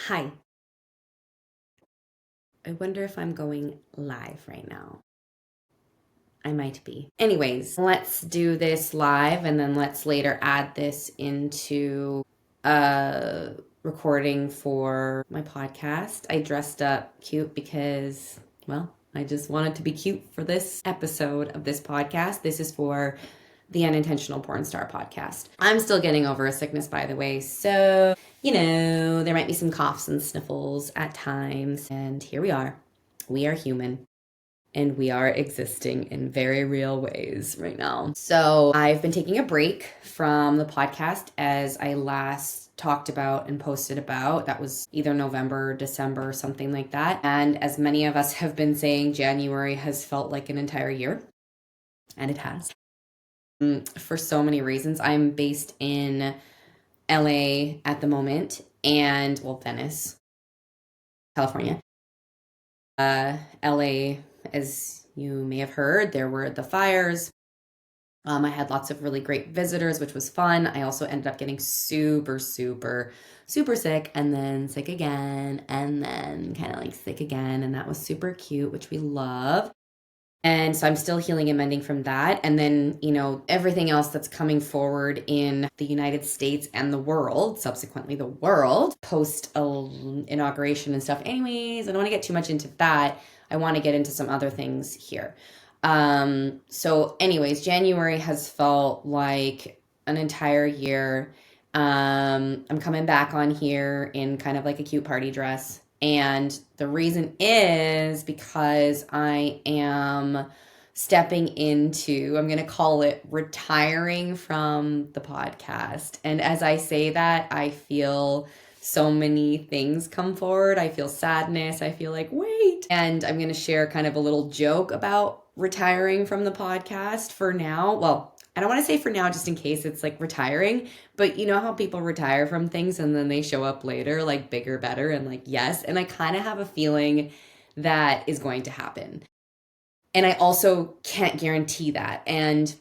Hi. I wonder if I'm going live right now. I might be. Anyways, let's do this live and then let's later add this into a recording for my podcast. I dressed up cute because, well, I just wanted to be cute for this episode of this podcast. This is for the Unintentional Porn Star podcast. I'm still getting over a sickness, by the way. So, there might be some coughs and sniffles at times. And here we are. We are human and we are existing in very real ways right now. So, I've been taking a break from the podcast as I last talked about and posted about. That was either November, December, something like that. And as many of us have been saying, January has felt like an entire year, and it has. For so many reasons. I'm based in LA at the moment and, well, Venice, California. LA, as you may have heard, there were the fires. I had lots of really great visitors, which was fun. I also ended up getting super, super, super sick and then sick again and then kind of like sick again. And that was super cute, which we love. And so I'm still healing and mending from that. And then, everything else that's coming forward in the United States and the world, subsequently the world, post inauguration and stuff. Anyways, I don't want to get too much into that. I want to get into some other things here. So anyways, January has felt like an entire year. I'm coming back on here in kind of like a cute party dress. And the reason is because I am stepping into, I'm going to call it retiring from the podcast. And as I say that, I feel so many things come forward. I feel sadness. I feel like, wait. And I'm going to share kind of a little joke about retiring from the podcast for now. Well, I don't want to say for now, just in case it's like retiring, but you know how people retire from things and then they show up later, like bigger, better, and like, yes. And I kind of have a feeling that is going to happen. And I also can't guarantee that. And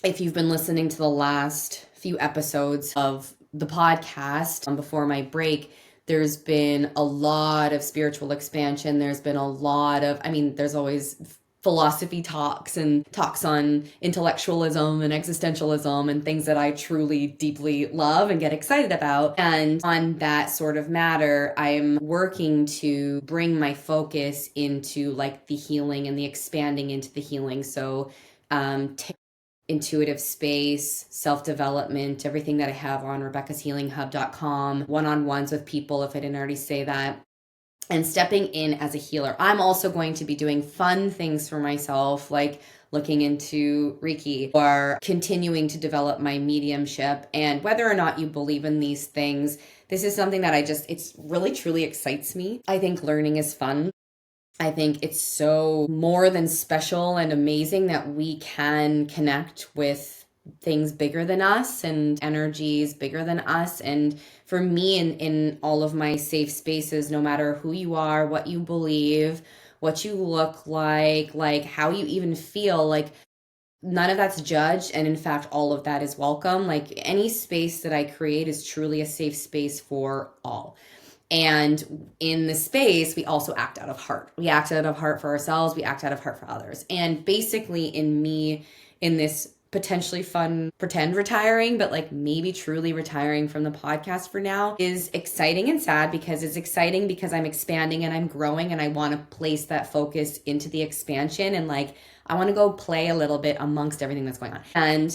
if you've been listening to the last few episodes of the podcast before my break, there's been a lot of spiritual expansion. There's been a lot of, there's always philosophy talks and talks on intellectualism and existentialism and things that I truly deeply love and get excited about. And on that sort of matter, I'm working to bring my focus into like the healing and the expanding into the healing. So, intuitive space, self-development, everything that I have on RebeccasHealingHub.com, one-on-ones with people, if I didn't already say that, and stepping in as a healer. I'm also going to be doing fun things for myself, like looking into Reiki or continuing to develop my mediumship. And whether or not you believe in these things, this is something that it's really truly excites me. I think learning is fun. I think it's so more than special and amazing that we can connect with things bigger than us and energies bigger than us. And for me, in all of my safe spaces, no matter who you are, what you believe, what you look like how you even feel, like none of that's judged. And in fact, all of that is welcome. Like any space that I create is truly a safe space for all. And in the space, we also act out of heart. We act out of heart for ourselves. We act out of heart for others. And basically, in this potentially fun pretend retiring, but like maybe truly retiring from the podcast for now is exciting and sad, because it's exciting because I'm expanding and I'm growing and I want to place that focus into the expansion. And like, I want to go play a little bit amongst everything that's going on. And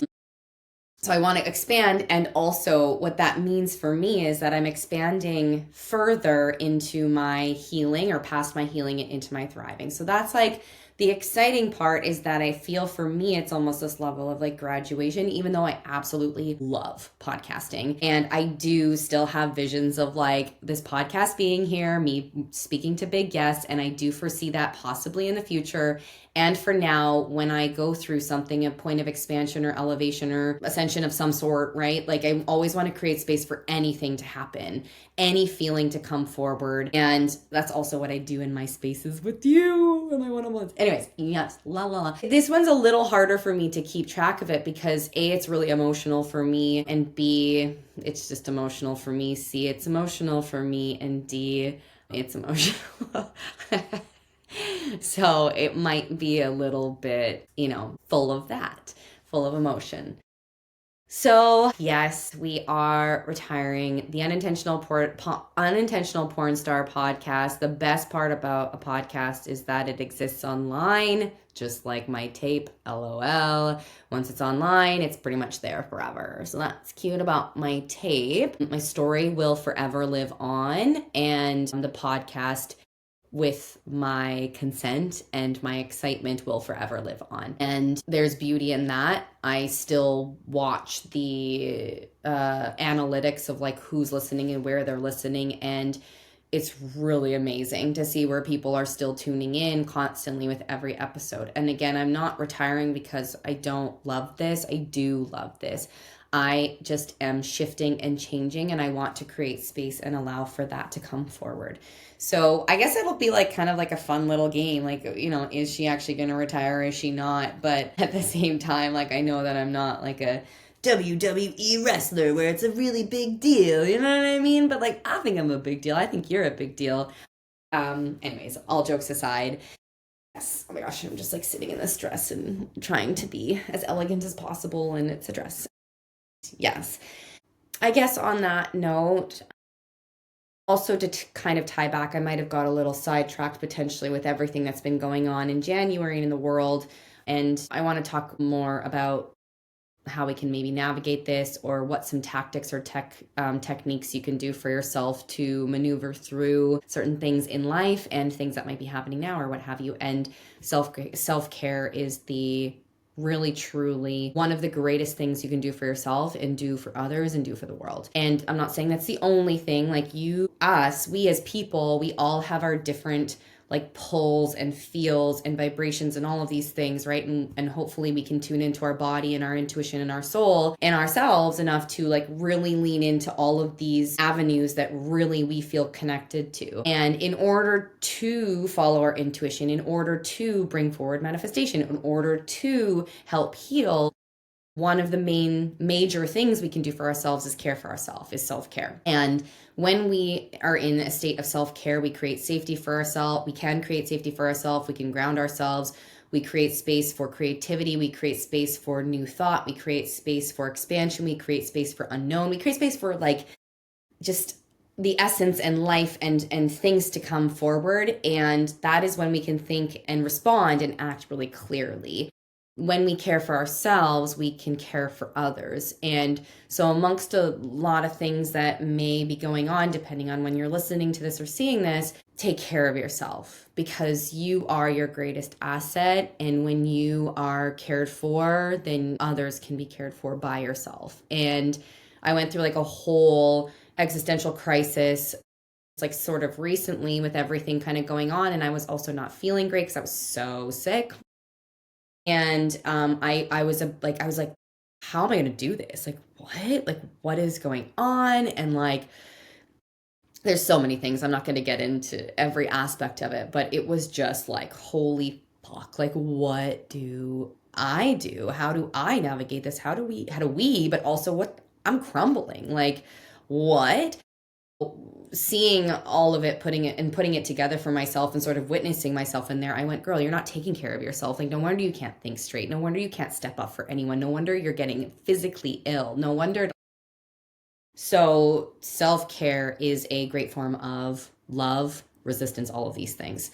so I want to expand. And also what that means for me is that I'm expanding further into my healing or past my healing and into my thriving. So that's like the exciting part, is that I feel for me, it's almost this level of like graduation, even though I absolutely love podcasting. And I do still have visions of like this podcast being here, me speaking to big guests. And I do foresee that possibly in the future. And for now, when I go through something, a point of expansion or elevation or ascension of some sort, right? Like I always want to create space for anything to happen, any feeling to come forward. And that's also what I do in my spaces with you. Ooh, my one-on-ones. Anyways, yes, la la la. This one's a little harder for me to keep track of it because A, it's really emotional for me, and B, it's just emotional for me. C, it's emotional for me, and D, it's emotional. So it might be a little bit, full of that, full of emotion. So, yes, we are retiring the unintentional porn star podcast. The best part about a podcast is that it exists online, just like my tape, LOL. Once it's online, it's pretty much there forever. So that's cute about my tape. My story will forever live on, and the podcast, with my consent and my excitement, will forever live on. And there's beauty in that. I still watch the analytics of like who's listening and where they're listening, and it's really amazing to see where people are still tuning in constantly with every episode. And again, I'm not retiring because I don't love this. I do love this. I just am shifting and changing, and I want to create space and allow for that to come forward. So I guess it'll be like kind of like a fun little game. Like, is she actually going to retire? Is she not? But at the same time, like, I know that I'm not like a WWE wrestler where it's a really big deal. You know what I mean? But like, I think I'm a big deal. I think you're a big deal. Anyways, all jokes aside. Yes. Oh my gosh, I'm just like sitting in this dress and trying to be as elegant as possible, and it's a dress. Yes. I guess on that note, also to kind of tie back, I might have got a little sidetracked potentially with everything that's been going on in January and in the world. And I want to talk more about how we can maybe navigate this, or what some tactics or techniques you can do for yourself to maneuver through certain things in life and things that might be happening now or what have you. And self-care is the really truly one of the greatest things you can do for yourself and do for others and do for the world. And I'm not saying that's the only thing. Like we as people, we all have our different like pulls and feels and vibrations and all of these things, right? And hopefully we can tune into our body and our intuition and our soul and ourselves enough to like really lean into all of these avenues that really we feel connected to. And in order to follow our intuition, in order to bring forward manifestation, in order to help heal, one of the major things we can do for ourselves is care for ourselves, is self-care. And when we are in a state of self-care, we create safety for ourselves. We can create safety for ourselves. We can ground ourselves. We create space for creativity. We create space for new thought. We create space for expansion. We create space for unknown. We create space for like just the essence and life and things to come forward. And that is when we can think and respond and act really clearly. When we care for ourselves, we can care for others. And so amongst a lot of things that may be going on, depending on when you're listening to this or seeing this, take care of yourself, because you are your greatest asset. And when you are cared for, then others can be cared for by yourself. And I went through like a whole existential crisis, like sort of recently, with everything kind of going on. And I was also not feeling great because I was so sick. And I was like, how am I going to do this? Like, what? Like, what is going on? And like, there's so many things. I'm not going to get into every aspect of it, but it was just like, holy fuck. Like, what do I do? How do I navigate this? How do we, but also what? I'm crumbling. Like, what? Seeing all of it, putting it together for myself and sort of witnessing myself in there, I went, girl, you're not taking care of yourself. Like, no wonder you can't think straight. No wonder you can't step up for anyone. No wonder you're getting physically ill. No wonder. So self-care is a great form of love, resistance, all of these things.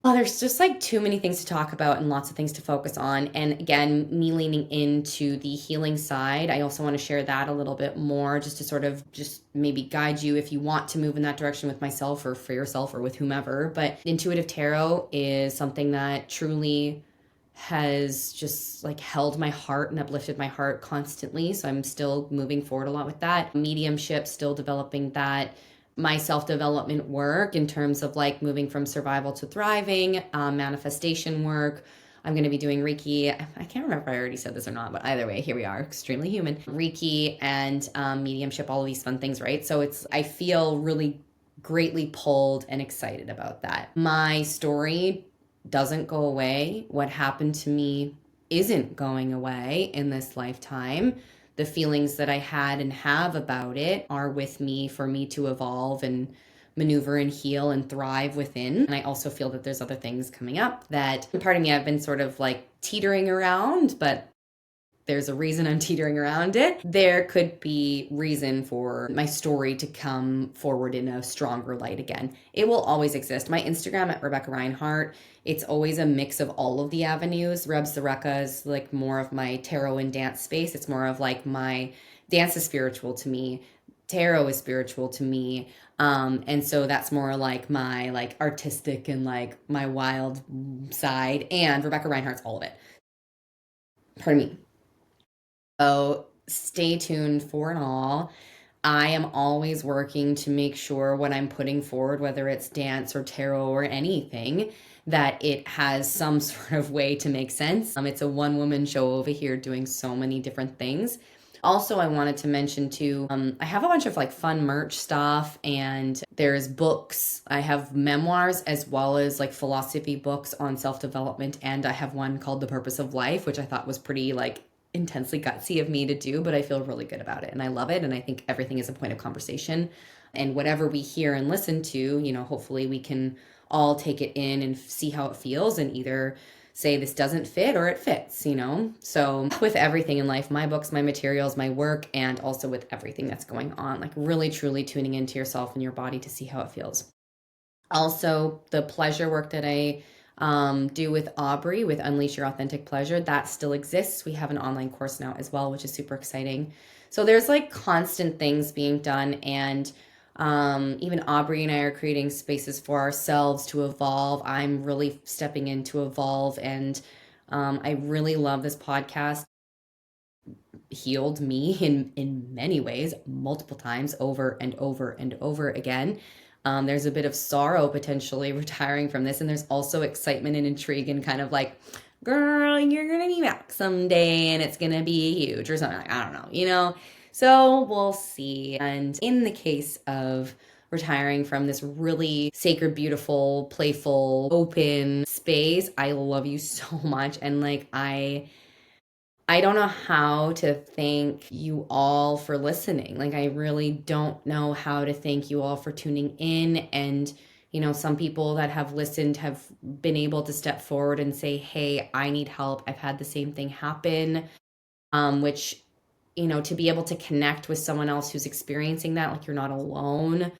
Well, there's just like too many things to talk about and lots of things to focus on. And again, me leaning into the healing side, I also want to share that a little bit more, just to sort of just maybe guide you if you want to move in that direction with myself or for yourself or with whomever. But intuitive tarot is something that truly has just like held my heart and uplifted my heart constantly. So I'm still moving forward a lot with that. Mediumship, still developing that. My self-development work in terms of like moving from survival to thriving, manifestation work. I'm going to be doing Reiki. I can't remember if I already said this or not, but either way, here we are, extremely human. Reiki and mediumship, all of these fun things, right? So I feel really greatly pulled and excited about that. My story doesn't go away. What happened to me isn't going away in this lifetime. The feelings that I had and have about it are with me for me to evolve and maneuver and heal and thrive within. And I also feel that there's other things coming up that part of me I've been sort of like teetering around, but there's a reason I'm teetering around it. There could be reason for my story to come forward in a stronger light again. It will always exist. My Instagram at Rebecca Reinhart, it's always a mix of all of the avenues. Rebs the Wrecka is like more of my tarot and dance space. It's more of like my dance is spiritual to me. Tarot is spiritual to me. And so that's more like my like artistic and like my wild side. And Rebecca Reinhart's all of it. Pardon me. So stay tuned for it all. I am always working to make sure what I'm putting forward, whether it's dance or tarot or anything, that it has some sort of way to make sense. It's a one woman show over here doing so many different things. Also, I wanted to mention too, I have a bunch of like fun merch stuff, and there's books. I have memoirs as well as like philosophy books on self-development, and I have one called The Purpose of Life, which I thought was pretty like intensely gutsy of me to do, but I feel really good about it and I love it. And I think everything is a point of conversation. And whatever we hear and listen to, you know, hopefully we can all take it in and see how it feels and either say this doesn't fit or it fits, you know? So with everything in life, my books, my materials, my work, and also with everything that's going on, like really truly tuning into yourself and your body to see how it feels. Also, the pleasure work that I do with Aubrey with Unleash Your Authentic Pleasure, that still exists. We have an online course now as well, which is super exciting. So there's like constant things being done, and even Aubrey and I are creating spaces for ourselves to evolve. I'm really stepping in to evolve, and I really love this podcast. Healed me in many ways, multiple times, over and over and over again. There's a bit of sorrow potentially retiring from this, and there's also excitement and intrigue and kind of like, girl, you're gonna be back someday and it's gonna be huge or something. Like, I don't know, you know? So we'll see. And in the case of retiring from this really sacred, beautiful, playful, open space, I love you so much. And like, I don't know how to thank you all for listening. Like, I really don't know how to thank you all for tuning in. And, you know, some people that have listened have been able to step forward and say, hey, I need help. I've had the same thing happen. Which, you know, to be able to connect with someone else who's experiencing that, like you're not alone.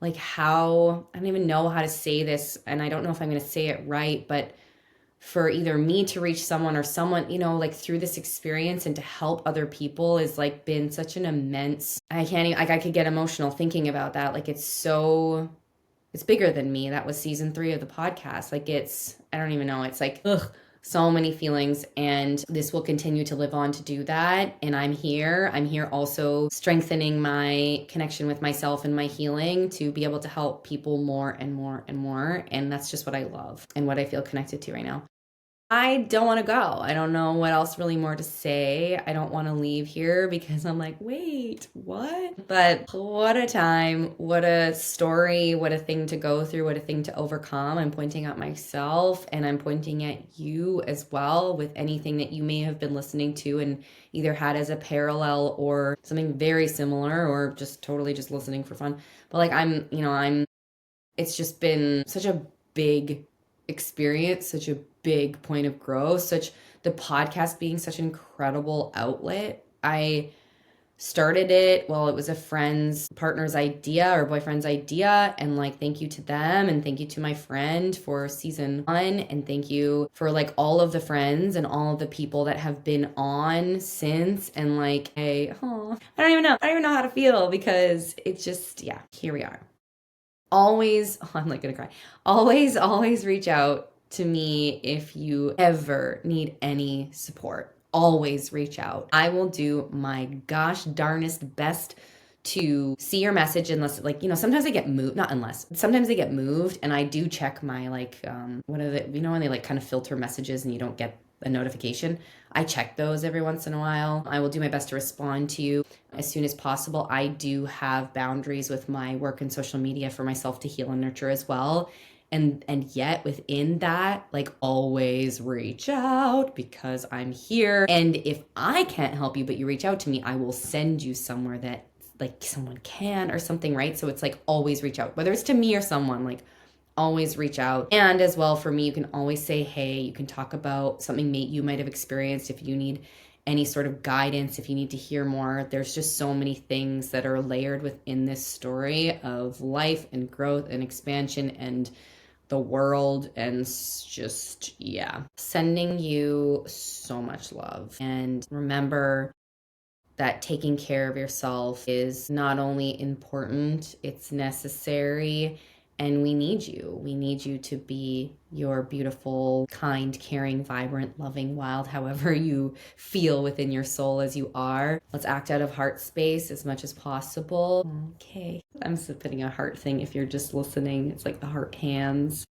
Like, how, I don't even know how to say this. And I don't know if I'm going to say it right, but for either me to reach someone or someone, you know, like through this experience and to help other people is like been such an immense, I can't even, like I could get emotional thinking about that. Like it's bigger than me. That was season 3 of the podcast. Like I don't even know. It's like, ugh, so many feelings, and this will continue to live on to do that. And I'm here also strengthening my connection with myself and my healing to be able to help people more and more and more. And that's just what I love and what I feel connected to right now. I don't want to go. I don't know what else really more to say. I don't want to leave here because I'm like, wait, what? But what a time, what a story, what a thing to go through, what a thing to overcome. I'm pointing at myself and I'm pointing at you as well with anything that you may have been listening to and either had as a parallel or something very similar or just totally just listening for fun. But like it's just been such a big experience, such a big point of growth, such the podcast being such an incredible outlet. I started it, well, it was a friend's partner's idea or boyfriend's idea, and like thank you to them and thank you to my friend for season 1, and thank you for like all of the friends and all of the people that have been on since. And like I don't even know how to feel because it's just, yeah, here we are. Always, I'm like gonna cry. Always reach out to me if you ever need any support. Always reach out. I will do my gosh darnest best to see your message, unless, like, you know, sometimes I get moved, not unless, sometimes they get moved, and I do check my, like, what are they, you know, when they like kind of filter messages and you don't get a notification, I check those every once in a while. I will do my best to respond to you as soon as possible. I do have boundaries with my work and social media for myself to heal and nurture as well. And yet within that, like, always reach out because I'm here. And if I can't help you, but you reach out to me, I will send you somewhere that like someone can or something, right? So it's like always reach out, whether it's to me or someone, like always reach out. And as well, for me, you can always say, hey, you can talk about something you might have experienced if you need any sort of guidance, if you need to hear more. There's just so many things that are layered within this story of life and growth and expansion and the world, and just, yeah. Sending you so much love. And remember that taking care of yourself is not only important, it's necessary. And we need you. We need you to be your beautiful, kind, caring, vibrant, loving, wild, however you feel within your soul as you are. Let's act out of heart space as much as possible. Okay. I'm just putting a heart thing if you're just listening. It's like the heart hands.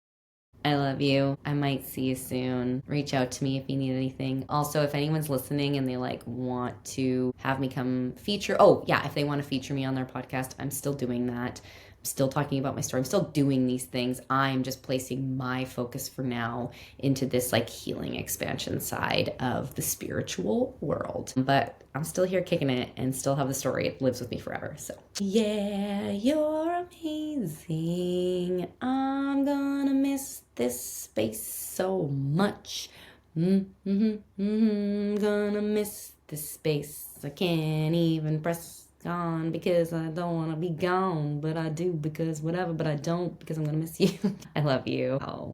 I love you. I might see you soon. Reach out to me if you need anything. Also, if anyone's listening and they like want to have me come feature, oh yeah, if they want to feature me on their podcast, I'm still doing that. I'm still talking about my story. I'm still doing these things. I'm just placing my focus for now into this like healing expansion side of the spiritual world. But I'm still here kicking it and still have the story. It lives with me forever. So yeah, you're amazing. I'm gonna miss this space so much. Gonna miss this space. I can't even press on because I don't want to be gone, but I do because whatever, but I don't because I'm gonna miss you. I love you. Oh.